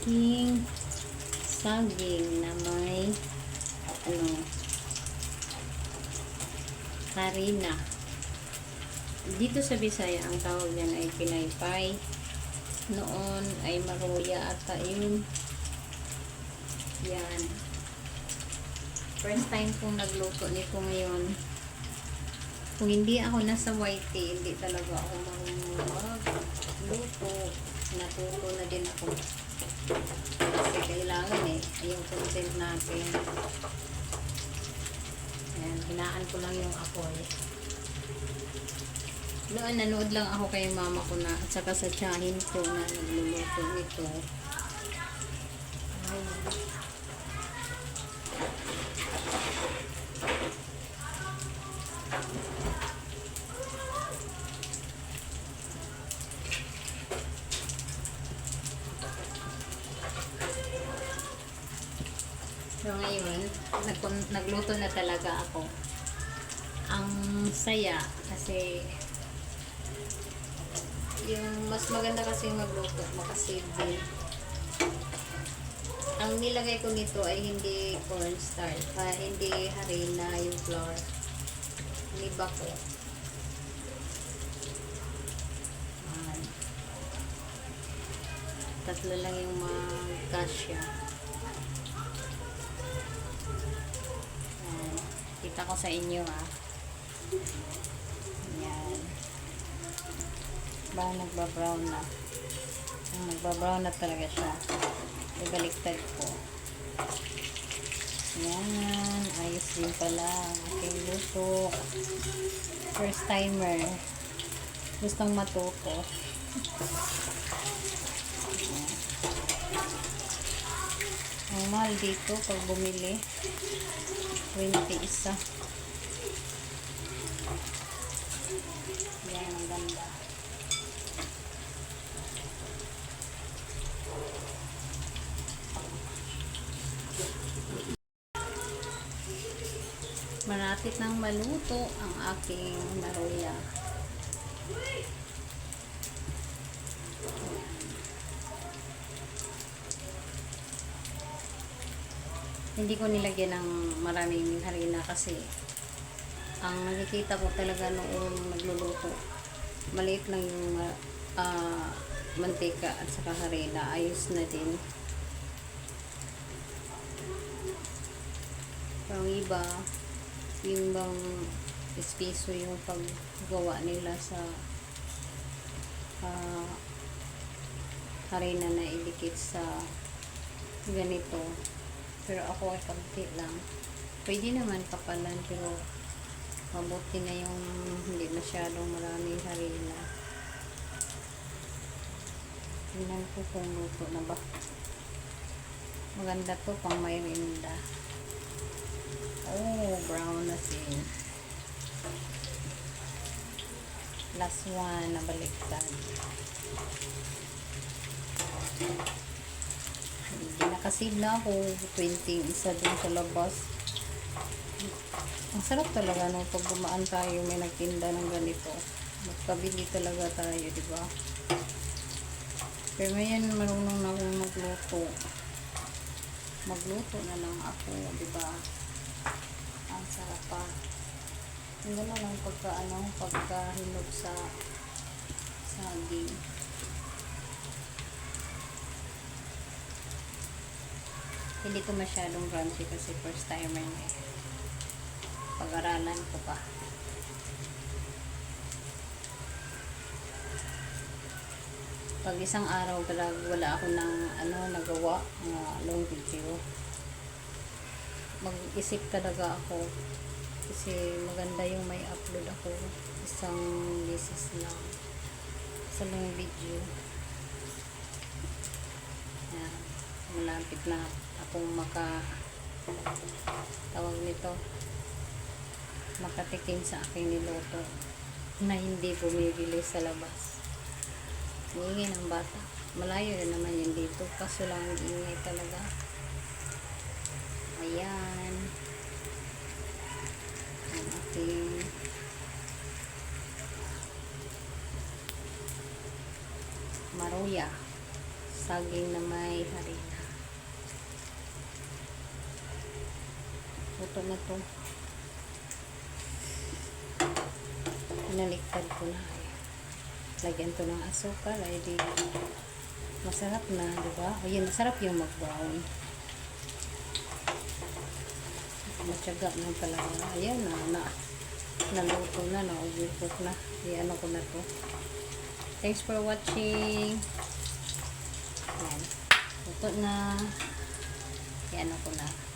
aking saging na may harina. Dito sa Bisaya ang tawag niyan ay pinaypay. Noon ay maruya ata yun. Yan. First time kong nagluto nito ngayon. Kung hindi ako nasa YT, hindi talaga ako marunong magluto. Natuto na din ako. Kasi kailangan yung content natin. Ayan, hinaan ko lang yung apoy. Noon, nanood lang ako kay mama ko na at saka sa tiyahin ko na nagluluto nito. Ay. So ngayon, nagluto na talaga ako. Ang saya kasi yung mas maganda kasi magluto, makasave din. Ang nilagay ko nito ay hindi cornstarch, hindi harina, yung flour. Niba ko. Tatlo lang yung magkasya. Kita ko sa inyo Yan. Ba nagbabrown na. Nagbabrown na talaga siya. Ibaliktad ko. Yan. Ayos din pala ang aking luto. First timer. Gustong matuto. Ang mahal dito pag bumili. 20 isa. Yan, ang ganda. Malapit nang maluto ang aking maruya. Hindi ko nilagyan ng maraming harina kasi ang nakikita ko talaga noong nagluluto, maliit lang yung mantika at saka harina. Ayos na din. Pero iba, yung bang espiso yung paggawa nila sa harina na idikit sa ganito. Pero ako ay konti lang. Pwede naman kapalan, pero mabuti na yung hindi masyadong maraming harina. Tingnan ko kung luto na ba. Maganda to pang merinda. Oh, brown na sin. Last one, nabaliktad. Nakasave na ako 20 isa dun sa labas. Ang sarap talaga nung pag dumaan tayo may nagtinda ng ganito. Magpabili talaga tayo, diba? Pero ngayon marunong na akong magluto. Magluto na lang ako, diba? Ang sarap pa. Hindi na lang pagkahinog sa saging. Hindi ko masyadong crunchy kasi first timer na Pag-aralan ko pa. Pag isang araw wala ako ng nagawa long video. Mag-isip talaga ako kasi maganda yung may upload ako. Isang beses lang. Sa long video. Yan. Malapit na akong makatikim sa aking niluto na hindi bumibili sa labas. Ingay ng bata. Malayo na naman yun dito. Kaso lang ingay talaga. Ayan. Ang aking maruya. saging na may harina. Luto na to. Pinaliktad ko na. Lagyan to ng asukal. Ay di masarap na, diba? Ayun, masarap yung mag-brown. Matyaga na talaga. Ayan na. Naluto na. Na-overcook na. Iyan ko na to. Thanks for watching. Ayan. Luto na. Iyan ko na.